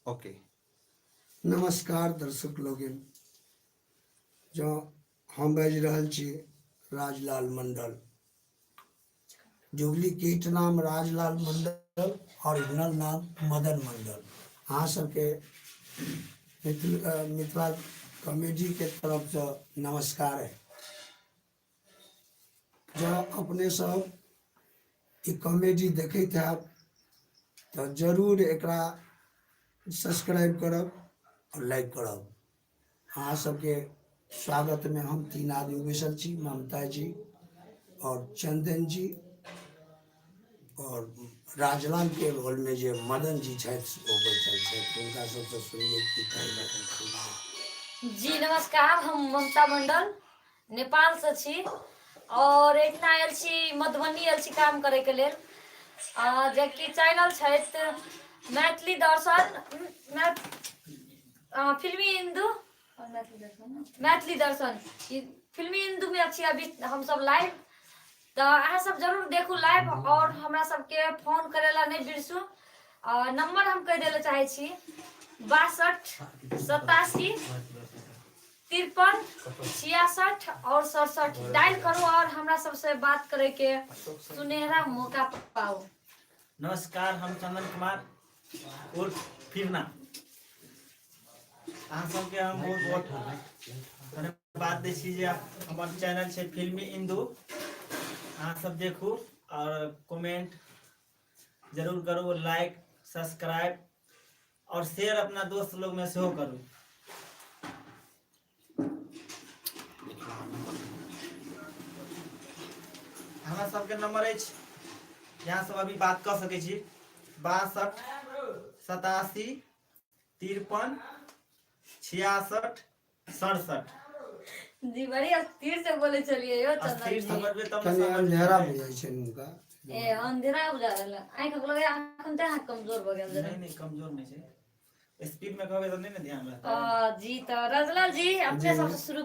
Okay. नमस्कार दर्शक लोगन, जो हम बाजि रहल छी राजलाल मंडल। डुप्लीकेट नाम राजलाल मंडल, ओरिजिनल नाम मदन मंडल। अहाँ सबके मिथिला कॉमेडी के तरफ से नमस्कार है। जो अपने सब ई कॉमेडी देखैत हैब तो जरूर एकरा सब्सक्राइब करब और लाइक करब। अहाँ सबके स्वागत में हम तीन आदमी बैसल छी, ममता जी और चंदन जी और राजलाल के रोल में जो मदन जी छथि वो बैठल छथि। हुनका सबसे सुनिए की कहना। जी नमस्कार, हम ममता मंडल नेपाल से छी और एकना आयल छी मधुबनी आयल छी काम करे के लेल। जबकि चैनल छथि मैथिली दर्शन, फिल्मी हिंदू और मैथिली दर्शन। ई फिल्मी हिंदू में अच्छी अभी हम सब लाइव, तो अहाँ सब जरूर देखू लाइव और हमरा सबके फोन करेला नहीं बिरसू। नंबर हम कह देले चाहे छी 62 87 53 66 और 67 डायल करो और हमरा सबसे बात करे के सुनहरा मौका पाओ। नमस्कार, हम चंदन कुमार उर्फ फिरना। अहाँ सबके हम बहुत बहुत धन्यवाद दै छी जे हमर चैनल छै फिल्मी इंदू। अहाँ सब देखू और कमेंट जरूर करू, लाइक सब्सक्राइब और शेयर अपना दोस्त लोग में सेहो करू। हमरा सबके नंबर अछि, यहाँ सब अभी बात कर सके छी 62 87 53 66 67। जी बड़ी अस्थिर से बोले चलिए यो चंदन अस्थिर जी। समझ में तब कनी समझ अंधेरा बुझाइ छै हुनका। ए अंधेरा बुझा रहल आंख लगे आंख ते हाथ कमजोर भ गेल जरा। नहीं कमजोर नहीं है, स्पीड में कहबे तो नहीं ना ध्यान रहता है। जी तो राजलाल जी अपने सबसे शुरू